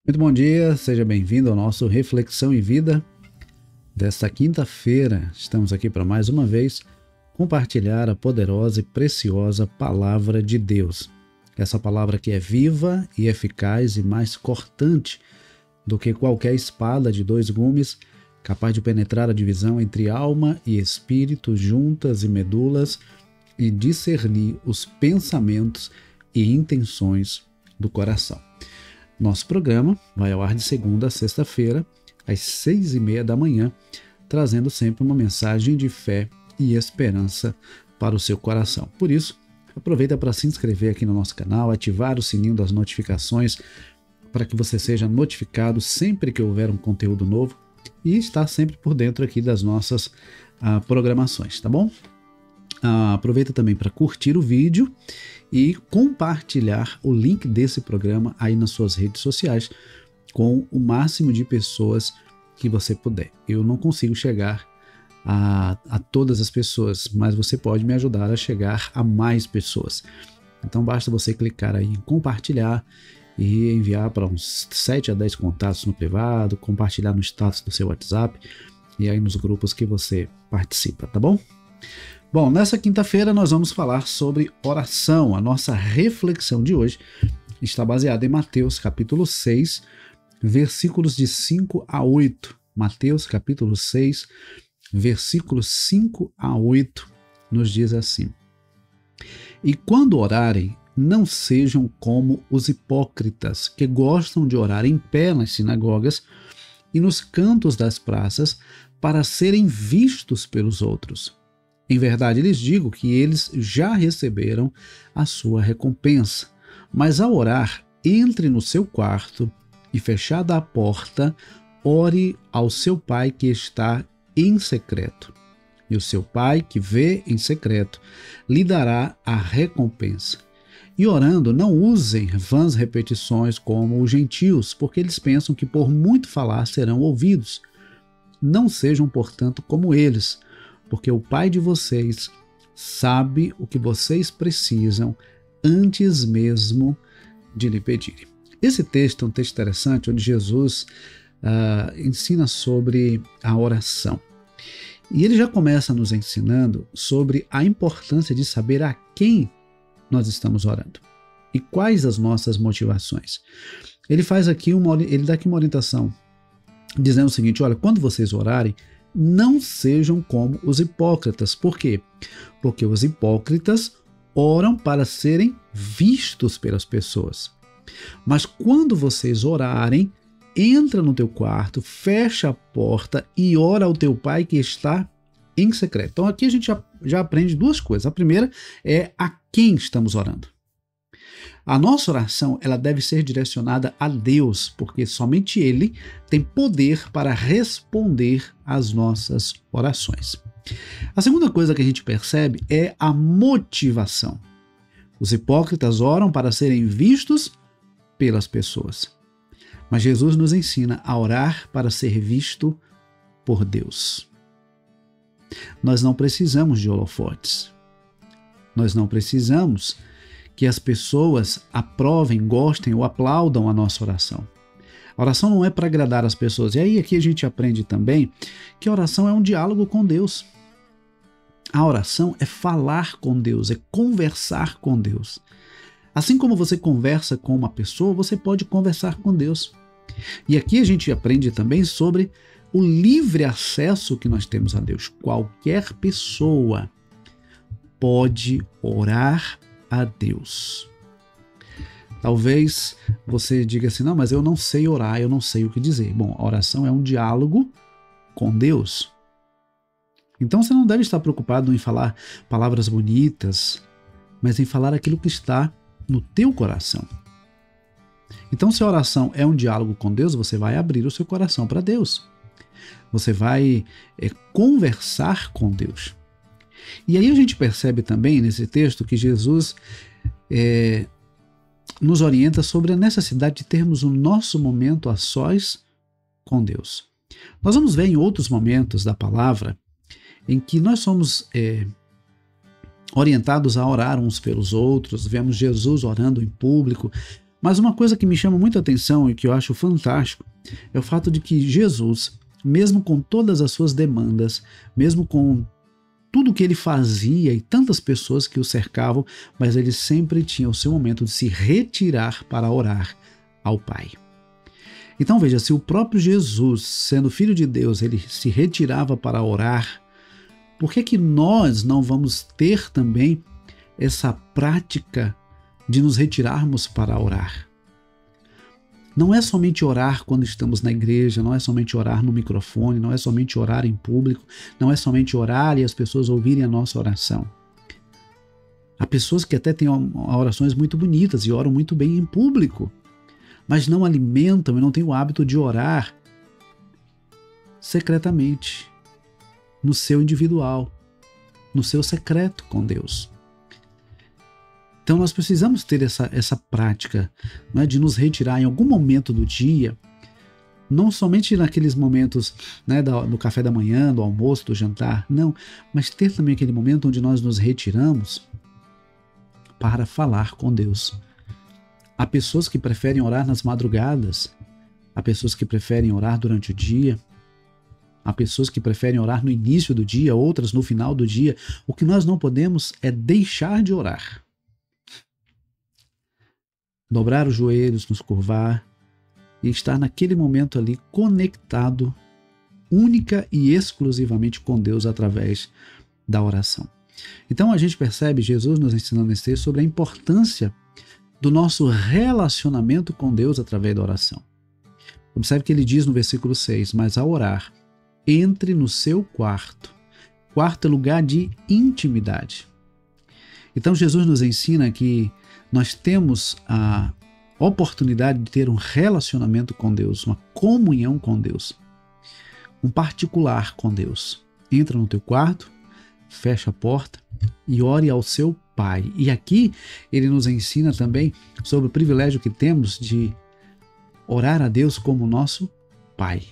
Muito bom dia, seja bem-vindo ao nosso Reflexão em Vida desta quinta-feira. Estamos aqui para mais uma vez compartilhar a poderosa e preciosa Palavra de Deus. Essa palavra que é viva e eficaz e mais cortante do que qualquer espada de dois gumes, capaz de penetrar a divisão entre alma e espírito, juntas e medulas, e discernir os pensamentos e intenções do coração. Nosso programa vai ao ar de segunda a sexta-feira, às 6h30 da manhã, trazendo sempre uma mensagem de fé e esperança para o seu coração. Por isso, aproveita para se inscrever aqui no nosso canal, ativar o sininho das notificações para que você seja notificado sempre que houver um conteúdo novo e estar sempre por dentro aqui das nossas programações, tá bom? Aproveita também para curtir o vídeo e compartilhar o link desse programa aí nas suas redes sociais com o máximo de pessoas que você puder. Eu não consigo chegar a todas as pessoas, mas você pode me ajudar a chegar a mais pessoas. Então basta você clicar aí em compartilhar e enviar para uns 7 a 10 contatos no privado, compartilhar no status do seu WhatsApp e aí nos grupos que você participa, tá bom? Bom, nessa quinta-feira nós vamos falar sobre oração. A nossa reflexão de hoje está baseada em Mateus capítulo 6, versículos de 5 a 8. Mateus capítulo 6, versículos 5 a 8, nos diz assim: E quando orarem, não sejam como os hipócritas, que gostam de orar em pé nas sinagogas e nos cantos das praças, para serem vistos pelos outros. Em verdade, lhes digo que eles já receberam a sua recompensa. Mas ao orar, entre no seu quarto e, fechada a porta, ore ao seu Pai que está em secreto. E o seu Pai, que vê em secreto, lhe dará a recompensa. E orando, não usem vãs repetições como os gentios, porque eles pensam que por muito falar serão ouvidos. Não sejam, portanto, como eles, porque o Pai de vocês sabe o que vocês precisam antes mesmo de lhe pedirem. Esse texto é um texto interessante, onde Jesus ensina sobre a oração. E ele já começa nos ensinando sobre a importância de saber a quem nós estamos orando e quais as nossas motivações. Ele dá aqui uma orientação, dizendo o seguinte: olha, quando vocês orarem, não sejam como os hipócritas. Por quê? Porque os hipócritas oram para serem vistos pelas pessoas. Mas quando vocês orarem, entra no teu quarto, fecha a porta e ora ao teu Pai que está em secreto. Então aqui a gente já aprende duas coisas. A primeira é a quem estamos orando. A nossa oração ela deve ser direcionada a Deus, porque somente Ele tem poder para responder às nossas orações. A segunda coisa que a gente percebe é a motivação. Os hipócritas oram para serem vistos pelas pessoas, mas Jesus nos ensina a orar para ser visto por Deus. Nós não precisamos de holofotes. Nós não precisamos que as pessoas aprovem, gostem ou aplaudam a nossa oração. A oração não é para agradar as pessoas. E aí aqui a gente aprende também que a oração é um diálogo com Deus. A oração é falar com Deus, é conversar com Deus. Assim como você conversa com uma pessoa, você pode conversar com Deus. E aqui a gente aprende também sobre o livre acesso que nós temos a Deus. Qualquer pessoa pode orar a Deus. Talvez você diga assim: não, mas eu não sei orar, eu não sei o que dizer. Bom, a oração é um diálogo com Deus. Então você não deve estar preocupado em falar palavras bonitas, mas em falar aquilo que está no teu coração. Então, se a oração é um diálogo com Deus, você vai abrir o seu coração para Deus. Você vai conversar com Deus. E aí a gente percebe também nesse texto que Jesus nos orienta sobre a necessidade de termos o nosso momento a sós com Deus. Nós vamos ver em outros momentos da palavra em que nós somos orientados a orar uns pelos outros. Vemos Jesus orando em público, Mas uma coisa que me chama muita atenção e que eu acho fantástico é o fato de que Jesus, mesmo com todas as suas demandas, mesmo com tudo que ele fazia e tantas pessoas que o cercavam, mas ele sempre tinha o seu momento de se retirar para orar ao Pai. Então veja, se o próprio Jesus, sendo Filho de Deus, ele se retirava para orar, por que nós não vamos ter também essa prática de nos retirarmos para orar? Não é somente orar quando estamos na igreja, não é somente orar no microfone, não é somente orar em público, não é somente orar e as pessoas ouvirem a nossa oração. Há pessoas que até têm orações muito bonitas e oram muito bem em público, mas não alimentam e não têm o hábito de orar secretamente, no seu individual, no seu secreto com Deus. Então nós precisamos ter essa prática, não é, de nos retirar em algum momento do dia, não somente naqueles momentos, né, do café da manhã, do almoço, do jantar, não, mas ter também aquele momento onde nós nos retiramos para falar com Deus. Há pessoas que preferem orar nas madrugadas, há pessoas que preferem orar durante o dia, há pessoas que preferem orar no início do dia, outras no final do dia. O que nós não podemos é deixar de orar. Dobrar os joelhos, nos curvar e estar naquele momento ali conectado única e exclusivamente com Deus através da oração. Então a gente percebe Jesus nos ensinando nesse texto sobre a importância do nosso relacionamento com Deus através da oração. Observe que ele diz no versículo 6, mas ao orar, entre no seu quarto. Quarto é lugar de intimidade. Então Jesus nos ensina que nós temos a oportunidade de ter um relacionamento com Deus, uma comunhão com Deus, um particular com Deus. Entra no teu quarto, fecha a porta e ore ao seu Pai. E aqui ele nos ensina também sobre o privilégio que temos de orar a Deus como nosso Pai.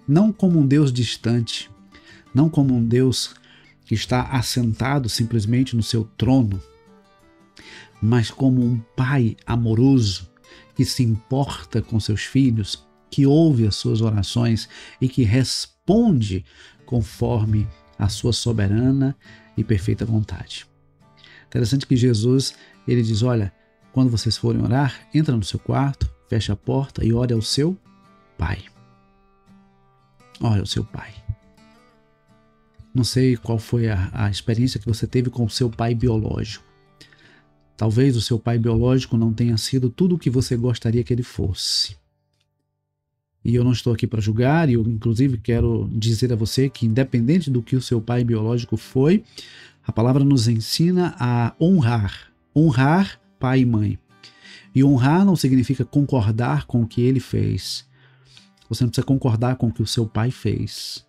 Não como um Deus distante, não como um Deus que está assentado simplesmente no seu trono, mas como um pai amoroso que se importa com seus filhos, que ouve as suas orações e que responde conforme a sua soberana e perfeita vontade. Interessante que Jesus, ele diz, olha, quando vocês forem orar, entra no seu quarto, fecha a porta e ore ao seu Pai. Ore ao seu Pai. Não sei qual foi a experiência que você teve com o seu pai biológico. Talvez o seu pai biológico não tenha sido tudo o que você gostaria que ele fosse. E eu não estou aqui para julgar, e eu inclusive quero dizer a você que independente do que o seu pai biológico foi, a palavra nos ensina a honrar. Honrar pai e mãe. E honrar não significa concordar com o que ele fez. Você não precisa concordar com o que o seu pai fez.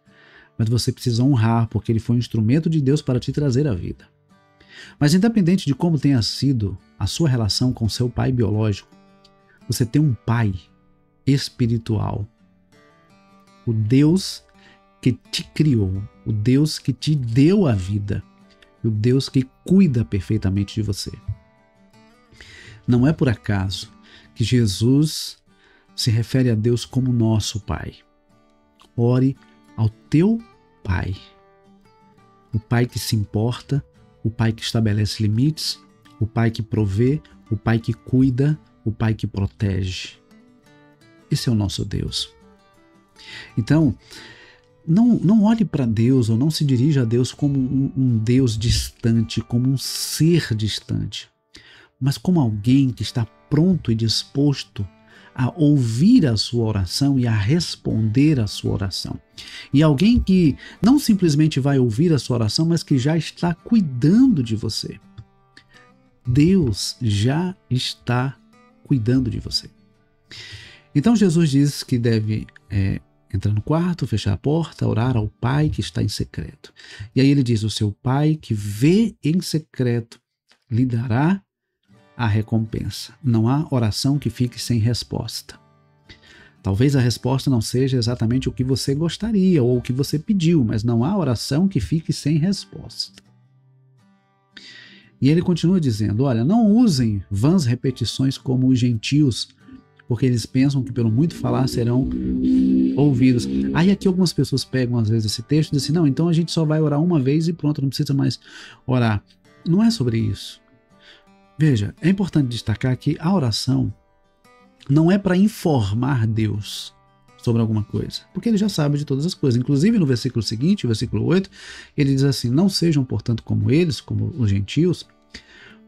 Mas você precisa honrar, porque ele foi um instrumento de Deus para te trazer a vida. Mas independente de como tenha sido a sua relação com seu pai biológico, você tem um pai espiritual. O Deus que te criou, o Deus que te deu a vida, o Deus que cuida perfeitamente de você. Não é por acaso que Jesus se refere a Deus como nosso Pai. Ore ao teu Pai. O Pai que se importa, o Pai que estabelece limites, o Pai que provê, o Pai que cuida, o Pai que protege. Esse é o nosso Deus. Então, não olhe para Deus ou não se dirija a Deus como um Deus distante, como um ser distante, mas como alguém que está pronto e disposto a ouvir a sua oração e a responder a sua oração. E alguém que não simplesmente vai ouvir a sua oração, mas que já está cuidando de você. Deus já está cuidando de você. Então Jesus diz que deve entrar no quarto, fechar a porta, orar ao Pai que está em secreto. E aí ele diz, o seu Pai que vê em secreto lhe dará a recompensa. Não há oração que fique sem resposta. Talvez a resposta não seja exatamente o que você gostaria ou o que você pediu, mas não há oração que fique sem resposta. E ele continua dizendo, olha, não usem vãs repetições como os gentios, porque eles pensam que pelo muito falar serão ouvidos. Aí aqui algumas pessoas pegam às vezes esse texto e dizem assim, não, então a gente só vai orar uma vez e pronto, não precisa mais orar. Não é sobre isso. Veja, é importante destacar que a oração não é para informar Deus sobre alguma coisa, porque ele já sabe de todas as coisas. Inclusive no versículo seguinte, o versículo 8, ele diz assim, não sejam portanto como eles, como os gentios,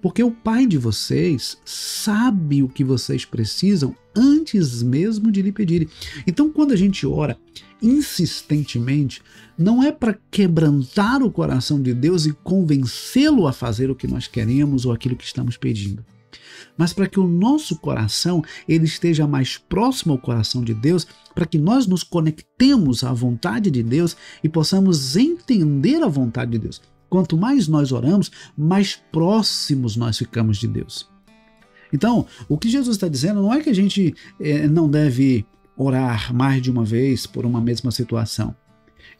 porque o Pai de vocês sabe o que vocês precisam antes mesmo de lhe pedirem. Então, quando a gente ora insistentemente, não é para quebrantar o coração de Deus e convencê-lo a fazer o que nós queremos ou aquilo que estamos pedindo, mas para que o nosso coração ele esteja mais próximo ao coração de Deus, para que nós nos conectemos à vontade de Deus e possamos entender a vontade de Deus. Quanto mais nós oramos, mais próximos nós ficamos de Deus. Então, o que Jesus está dizendo não é que a gente não deve orar mais de uma vez por uma mesma situação.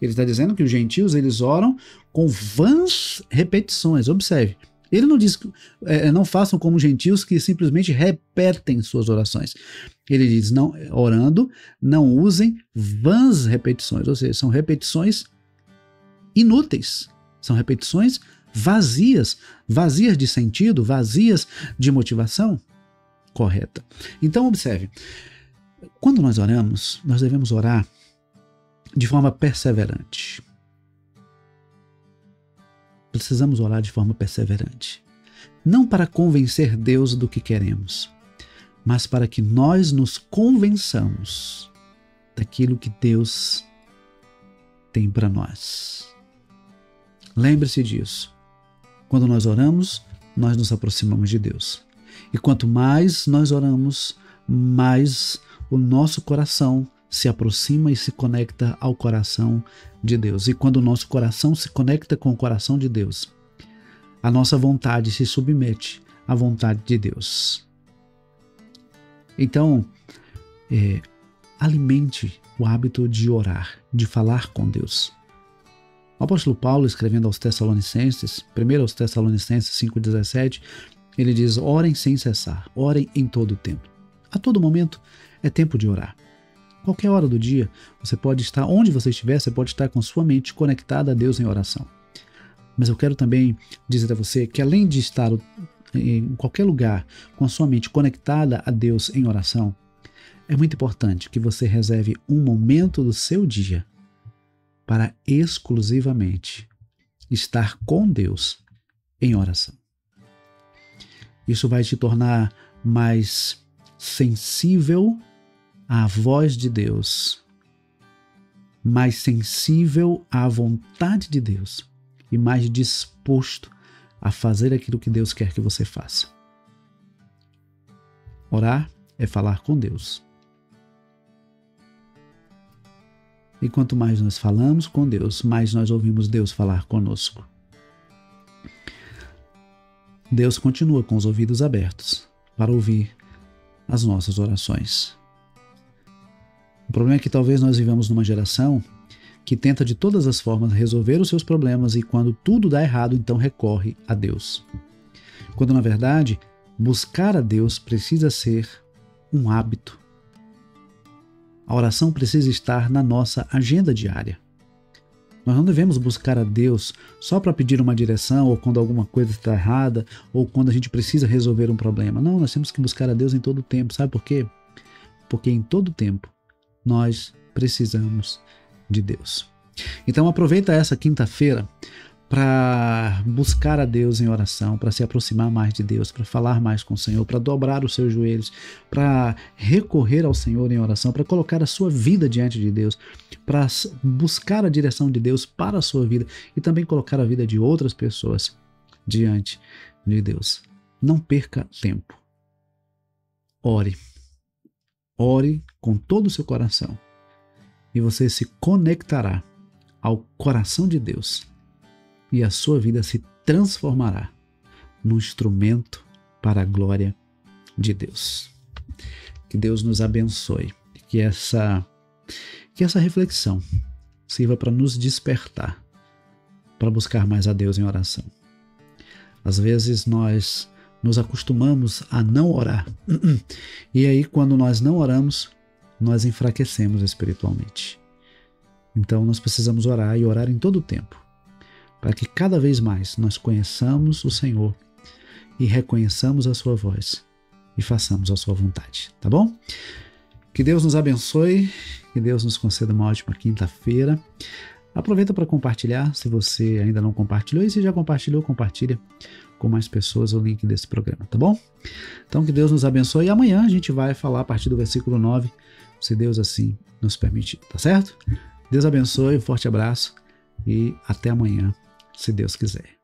Ele está dizendo que os gentios eles oram com vãs repetições. Observe, ele não diz não façam como gentios que simplesmente repetem suas orações. Ele diz, não, orando, não usem vãs repetições, ou seja, são repetições inúteis. São repetições vazias, vazias de sentido, vazias de motivação correta. Então, observe, quando nós oramos, nós devemos orar de forma perseverante. Precisamos orar de forma perseverante. Não para convencer Deus do que queremos, mas para que nós nos convençamos daquilo que Deus tem para nós. Lembre-se disso. Quando nós oramos, nós nos aproximamos de Deus. E quanto mais nós oramos, mais o nosso coração se aproxima e se conecta ao coração de Deus. E quando o nosso coração se conecta com o coração de Deus, a nossa vontade se submete à vontade de Deus. Então, alimente o hábito de orar, de falar com Deus. O apóstolo Paulo, escrevendo aos Tessalonicenses, 1 aos Tessalonicenses 5,17, ele diz, orem sem cessar, orem em todo o tempo. A todo momento é tempo de orar. Qualquer hora do dia, você pode estar, onde você estiver, você pode estar com sua mente conectada a Deus em oração. Mas eu quero também dizer a você que além de estar em qualquer lugar com a sua mente conectada a Deus em oração, é muito importante que você reserve um momento do seu dia para exclusivamente estar com Deus em oração. Isso vai te tornar mais sensível à voz de Deus, mais sensível à vontade de Deus e mais disposto a fazer aquilo que Deus quer que você faça. Orar é falar com Deus. E quanto mais nós falamos com Deus, mais nós ouvimos Deus falar conosco. Deus continua com os ouvidos abertos para ouvir as nossas orações. O problema é que talvez nós vivamos numa geração que tenta de todas as formas resolver os seus problemas e quando tudo dá errado, então recorre a Deus. Quando na verdade, buscar a Deus precisa ser um hábito. A oração precisa estar na nossa agenda diária. Nós não devemos buscar a Deus só para pedir uma direção ou quando alguma coisa está errada ou quando a gente precisa resolver um problema. Não, nós temos que buscar a Deus em todo o tempo. Sabe por quê? Porque em todo o tempo nós precisamos de Deus. Então aproveita essa quinta-feira para buscar a Deus em oração, para se aproximar mais de Deus, para falar mais com o Senhor, para dobrar os seus joelhos, para recorrer ao Senhor em oração, para colocar a sua vida diante de Deus, para buscar a direção de Deus para a sua vida e também colocar a vida de outras pessoas diante de Deus. Não perca tempo. Ore. Ore com todo o seu coração e você se conectará ao coração de Deus. E a sua vida se transformará num instrumento para a glória de Deus. Que Deus nos abençoe. Que essa reflexão sirva para nos despertar, para buscar mais a Deus em oração. Às vezes nós nos acostumamos a não orar. E aí, quando nós não oramos, nós enfraquecemos espiritualmente. Então, nós precisamos orar e orar em todo o tempo, para que cada vez mais nós conheçamos o Senhor e reconheçamos a sua voz e façamos a sua vontade, tá bom? Que Deus nos abençoe, que Deus nos conceda uma ótima quinta-feira. Aproveita para compartilhar, se você ainda não compartilhou, e se já compartilhou, compartilha com mais pessoas o link desse programa, tá bom? Então que Deus nos abençoe e amanhã a gente vai falar a partir do versículo 9, se Deus assim nos permitir, tá certo? Deus abençoe, um forte abraço e até amanhã, se Deus quiser.